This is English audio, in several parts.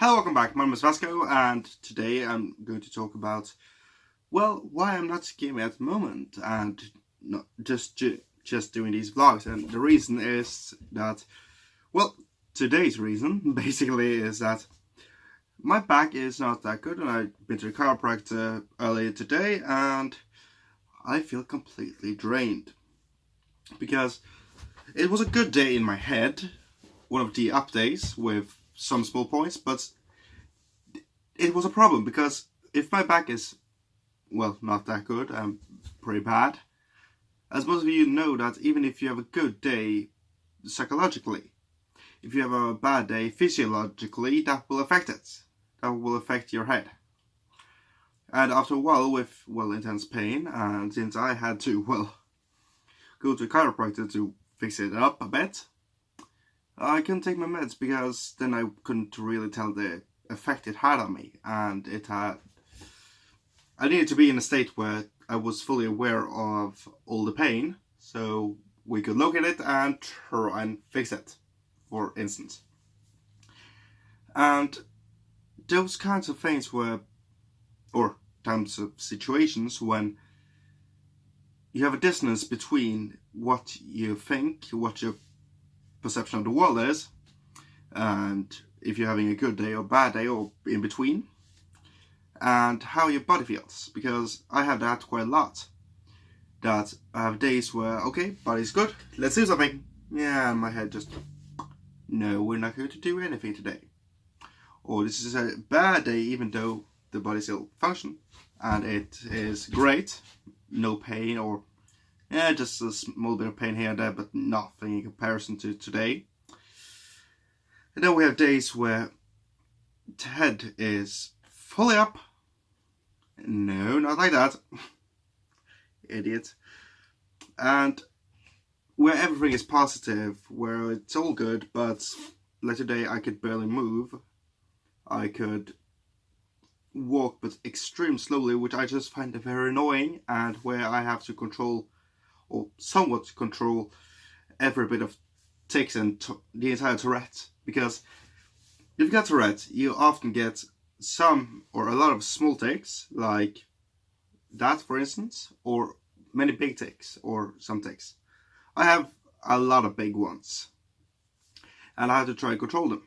Hello, welcome back. My name is Vasco, and today I'm going to talk about, why I'm not gaming at the moment, and not just doing these vlogs. And the reason is that, today's reason basically is that my back is not that good, and I've been to the chiropractor earlier today, and I feel completely drained because it was a good day in my head, one of the up days with some small points, but it was a problem because if my back is, not that good, pretty bad, as most of you know that even if you have a good day psychologically, if you have a bad day physiologically, that will affect it. That will affect your head. And after a while with, intense pain, and since I had to, go to a chiropractor to fix it up a bit, I couldn't take my meds because then I couldn't really tell the effect it had on me, and I needed to be in a state where I was fully aware of all the pain, so we could locate it and try and fix it, for instance. And those kinds of things or times of situations when you have a dissonance between what you think, what your perception of the world is, and if you're having a good day or bad day or in between, and how your body feels, because I have that quite a lot. That I have days where, okay, body's good, let's do something. Yeah, and my head just, no, we're not going to do anything today. Or this is a bad day even though the body still functions, and it is great, no pain, or just a small bit of pain here and there, but nothing in comparison to today. And then we have days where the head is fully up. No, not like that. Idiot. And where everything is positive, where it's all good, but like today I could barely move. I could walk but extremely slowly, which I just find very annoying, and where I have to control, or somewhat control, every bit of tics and the entire Tourette. Because if you got Tourette, you often get some or a lot of small tics, like that for instance, or many big tics, or some tics. I have a lot of big ones, and I have to try and control them.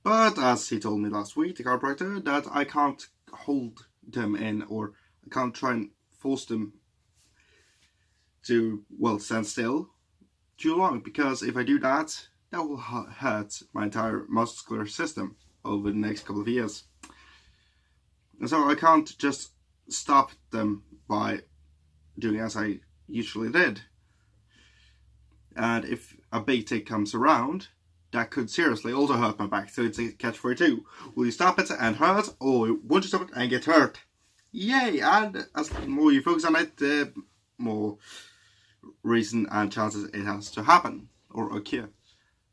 But as he told me last week, the chiropractor, that I can't hold them in, or I can't try and force them to, stand still too long, because if I do that, that will hurt my entire muscular system over the next couple of years. And so I can't just stop them by doing as I usually did. And if a big tick comes around, that could seriously also hurt my back. So it's a catch-22. Will you stop it and hurt, or won't you stop it and get hurt? Yay! And as the more you focus on it, the more reason and chances it has to happen or occur.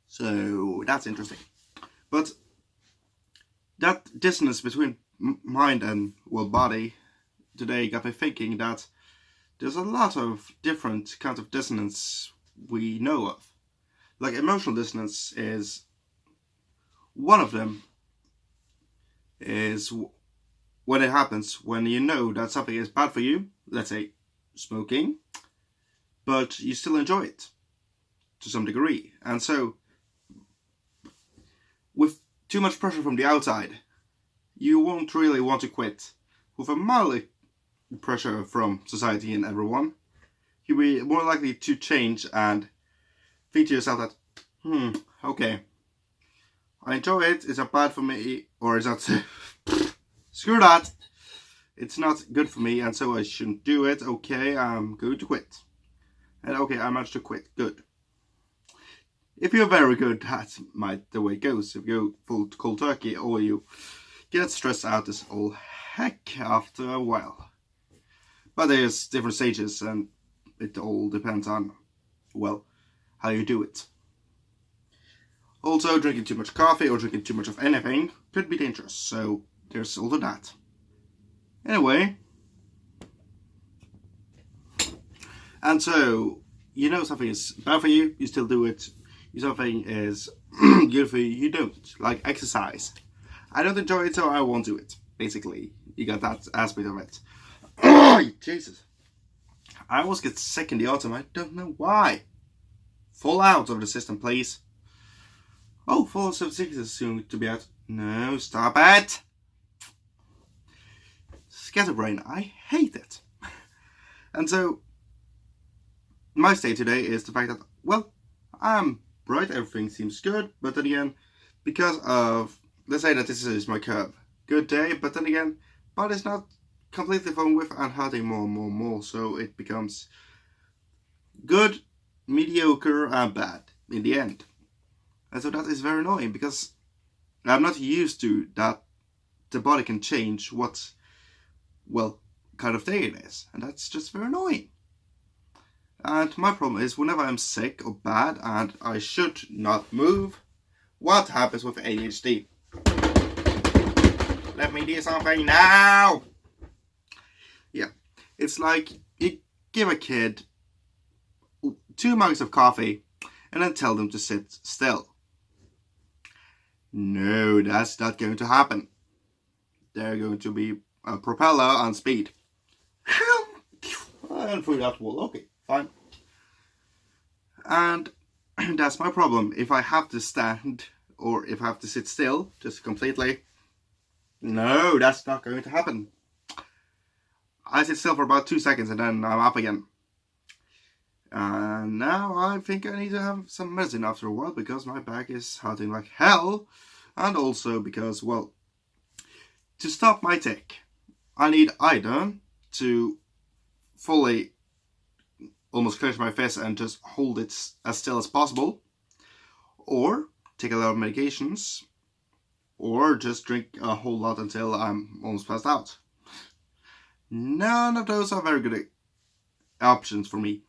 So that's interesting. But that dissonance between mind and body today got me thinking that there's a lot of different kinds of dissonance we know of. Like emotional dissonance is one of them, is when it happens when you know that something is bad for you, let's say smoking, but you still enjoy it to some degree. And so with too much pressure from the outside, you won't really want to quit. With a mild pressure from society and everyone, you'll be more likely to change and think to yourself that, okay, I enjoy it, it's not bad for me, or it's not, screw that, it's not good for me, and so I shouldn't do it. Okay, I'm going to quit. And okay, I managed to quit, good. If you're very good, that's the way it goes. If you go full cold turkey, or you get stressed out as all heck after a while. But there's different stages, and it all depends on, how you do it. Also, drinking too much coffee or drinking too much of anything could be dangerous, so there's also that. Anyway, and so, you know something is bad for you, you still do it. Something is good for you, you don't. Like exercise. I don't enjoy it, so I won't do it. Basically, you got that aspect of it. Oh, Jesus. I always get sick in the autumn. I don't know why. Fall out of the system, please. Oh, Fallout 76 is soon to be out. No, stop it! Scatterbrain, I hate it. And so, my state today is the fact that, well, I'm bright, everything seems good, but then again, because of, let's say that this is my curve. Good day, but then again, body's not completely falling with and hurting more, so it becomes good, mediocre, and bad in the end. And so that is very annoying because I'm not used to that the body can change what, well, kind of day it is. And that's just very annoying. And my problem is whenever I'm sick or bad and I should not move, what happens with ADHD? Let me do something now! Yeah, it's like you give a kid 2 mugs of coffee and then tell them to sit still. No, that's not going to happen. They're going to be a propeller on speed. And through that wall, okay, fine. And that's my problem. If I have to stand or if I have to sit still, just completely, no, that's not going to happen. I sit still for about 2 seconds and then I'm up again. And now I think I need to have some medicine after a while because my back is hurting like hell. And also because, well, to stop my tic, I need either to fully almost clench my fist and just hold it as still as possible, or take a lot of medications, or just drink a whole lot until I'm almost passed out. None of those are very good options for me.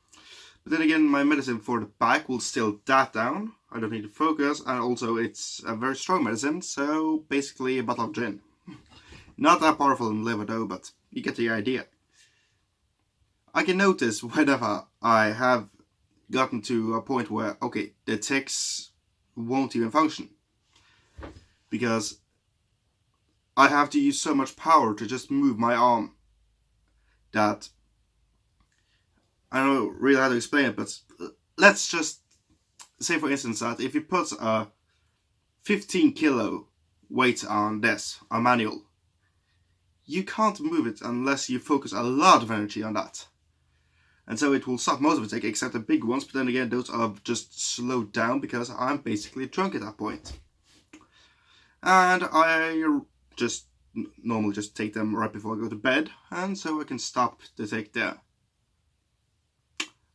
But then again, my medicine for the back will still that down. I don't need to focus, and also it's a very strong medicine, so basically a bottle of gin. Not that powerful in liver though, but you get the idea. I can notice whenever I have gotten to a point where, okay, the tics won't even function. Because I have to use so much power to just move my arm that I don't really how to explain it, but let's just say for instance that if you put a 15 kilo weight on this, a manual, you can't move it unless you focus a lot of energy on that. And so it will stop most of the tic except the big ones, but then again those are just slowed down because I'm basically drunk at that point. And I just normally just take them right before I go to bed, and so I can stop the tic there.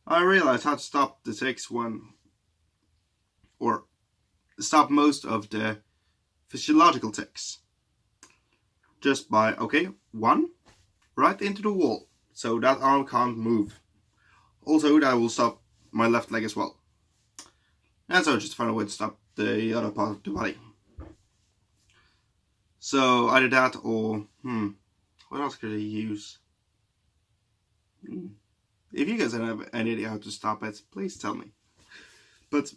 I realized how to stop the tics or stop most of the physiological tics. Just by, okay, one, right into the wall, so that arm can't move. Also, that will stop my left leg as well. And so just find a way to stop the other part of the body. So either that or, what else could I use? If you guys have any idea how to stop it, please tell me. But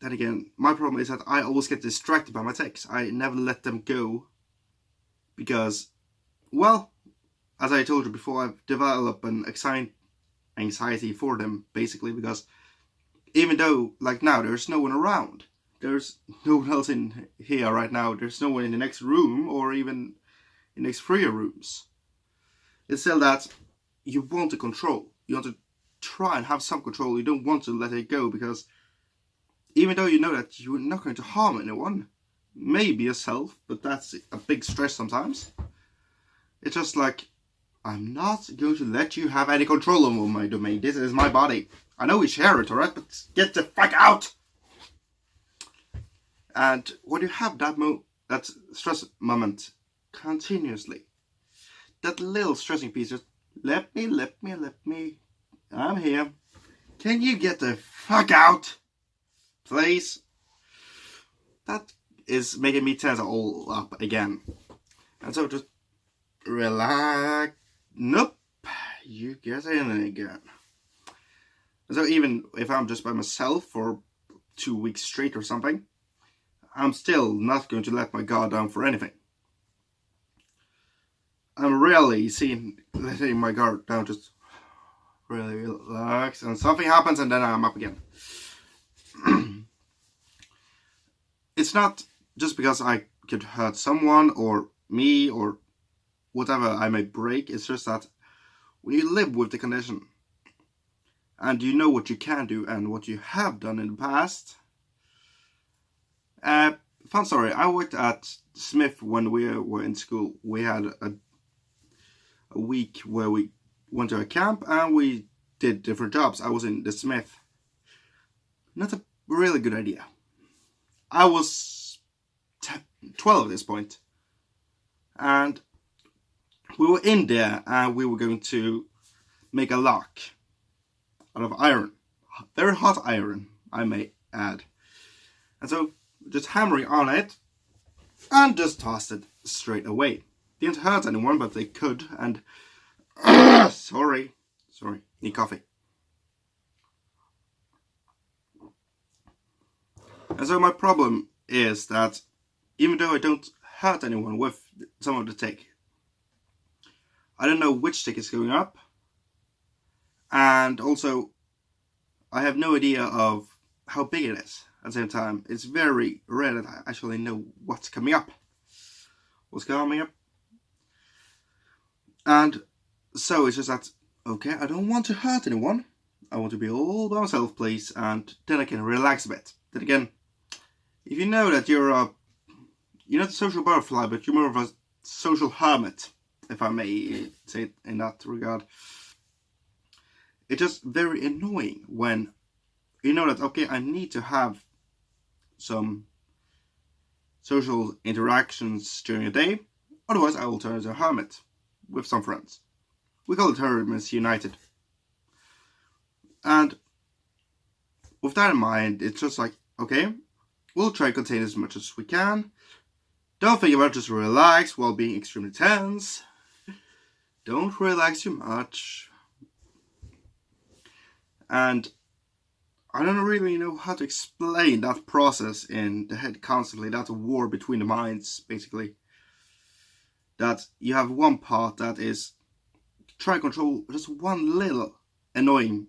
then again, my problem is that I always get distracted by my tics. I never let them go because, well, as I told you before, I've developed an anxiety for them, basically, because even though, like now, there's no one around. There's no one else in here right now. There's no one in the next room or even in the next 3 rooms. It's still that you want to control. You want to try and have some control. You don't want to let it go because even though you know that you're not going to harm anyone, maybe yourself, but that's a big stress sometimes. It's just like, I'm not going to let you have any control over my domain. This is my body. I know we share it, alright, but get the fuck out! And when you have that stress moment continuously, that little stressing piece just, let me, I'm here. Can you get the fuck out? Please? That is making me tense all up again. And so just relax. Nope. You get in again. And so even if I'm just by myself for 2 weeks straight or something, I'm still not going to let my guard down for anything. I'm really letting my guard down, just really relax, and something happens and then I'm up again. It's not just because I could hurt someone or me or whatever I may break, it's just that when you live with the condition and you know what you can do and what you have done in the past. Fun story, I worked at Smith when we were in school. We had a week where we went to a camp and we did different jobs. I was in the Smith. Not a really good idea. I was 12 at this point, and we were in there and we were going to make a lock out of iron. Very hot iron, I may add. And so just hammering on it and just tossed it straight away. Didn't hurt anyone, but they could. And sorry, need coffee. And so my problem is that even though I don't hurt anyone with some of the tick, I don't know which tick is going up, and also I have no idea of how big it is. At the same time, it's very rare that I actually know what's coming up. And so it's just that, okay, I don't want to hurt anyone. I want to be all by myself, please, and then I can relax a bit. Then again, if you know that you're not a social butterfly, but you're more of a social hermit, if I may say it in that regard, it's just very annoying when you know that, okay, I need to have some social interactions during the day, otherwise I will turn into a hermit with some friends. We call it Hermits United. And with that in mind, it's just like, okay, we'll try to contain as much as we can. Don't think about it, just relax while being extremely tense. Don't relax too much. And I don't really know how to explain that process in the head constantly, that war between the minds, basically. That you have one part that is trying to control just one little annoying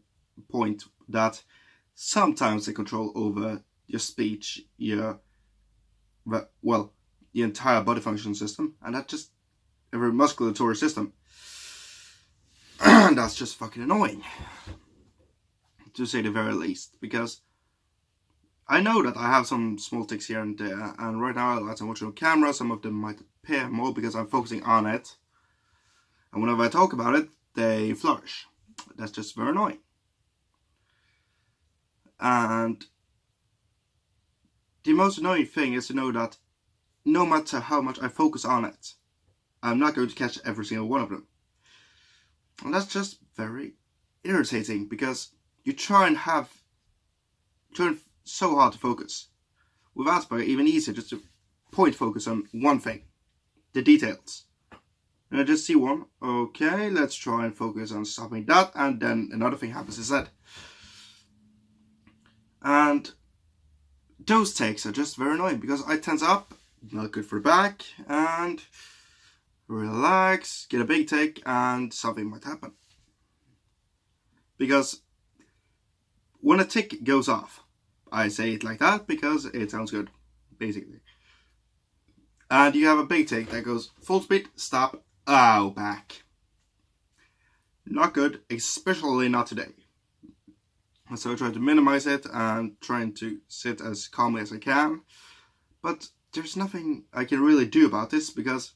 point that sometimes they control over your speech, your entire body function system, and that just every musculatory system. And that's just fucking annoying, to say the very least, because I know that I have some small tics here and there, and right now as I'm watching on camera, some of them might appear more because I'm focusing on it, and whenever I talk about it, they flourish. That's just very annoying. And the most annoying thing is to know that no matter how much I focus on it, I'm not going to catch every single one of them. And that's just very irritating, because you try so hard to focus. With Asperger, even easier just to point focus on one thing, the details. And I just see one, okay, let's try and focus on stopping that, and then another thing happens instead. And those takes are just very annoying, because I tense up, not good for the back, and relax, get a big take, and something might happen. Because when a tick goes off, I say it like that because it sounds good, basically. And you have a big tick that goes full speed, stop, ow, back. Not good, especially not today. And so I try to minimize it and trying to sit as calmly as I can. But there's nothing I can really do about this, because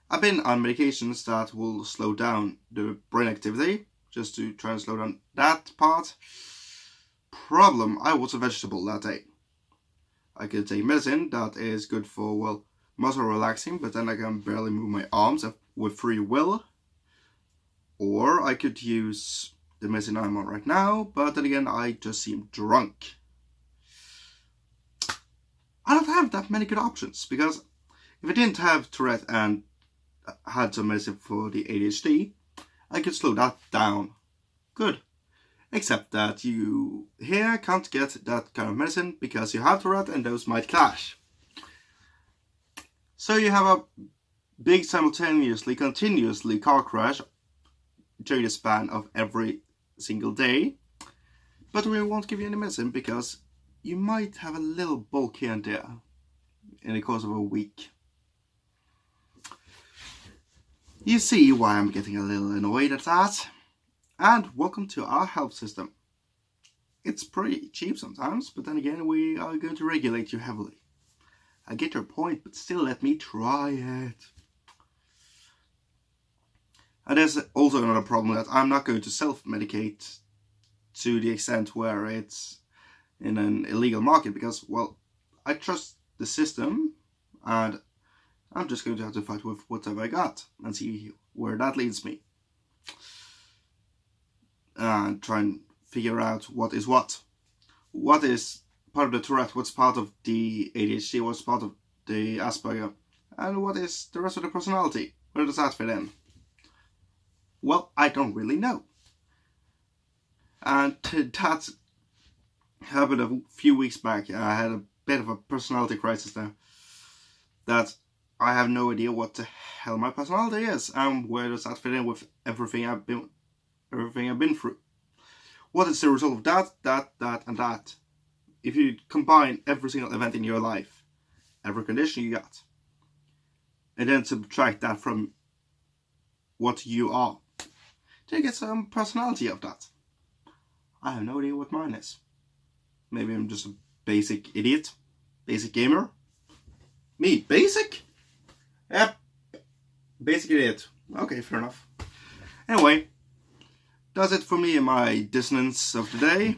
I've been on medications that will slow down the brain activity, just to try and slow down that part. Problem, I was a vegetable that day. I could take medicine that is good for, muscle relaxing, but then I can barely move my arms with free will. Or I could use the medicine I'm on right now, but then again, I just seem drunk. I don't have that many good options, because if I didn't have Tourette and had some medicine for the ADHD, I could slow that down. Good. Except that you here can't get that kind of medicine because you have Tourette and those might clash. So you have a big simultaneously, continuously car crash during the span of every single day. But we won't give you any medicine because you might have a little bulk here and there in the course of a week. You see why I'm getting a little annoyed at that. And welcome to our health system. It's pretty cheap sometimes, but then again, we are going to regulate you heavily. I get your point, but still let me try it. And there's also another problem that I'm not going to self-medicate to the extent where it's in an illegal market because, well, I trust the system and I'm just going to have to fight with whatever I got and see where that leads me. And try and figure out what is what. What is part of the Tourette, what's part of the ADHD, what's part of the Asperger, and what is the rest of the personality? Where does that fit in? Well, I don't really know. And that happened a few weeks back. I had a bit of a personality crisis there. That I have no idea what the hell my personality is, and where does that fit in with everything I've been through. What is the result of that, and that? If you combine every single event in your life, every condition you got, and then subtract that from what you are, then you get some personality of that. I have no idea what mine is. Maybe I'm just a basic idiot, basic gamer. Me, basic? Yep, basic idiot. Okay, fair enough. Anyway, that's it for me and my dissonance of today.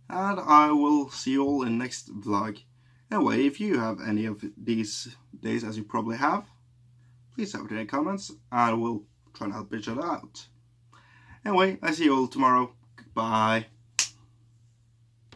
And I will see you all in next vlog. Anyway, if you have any of these days, as you probably have, please have it in the comments and we'll try and help each other out. Anyway, I see you all tomorrow. Goodbye.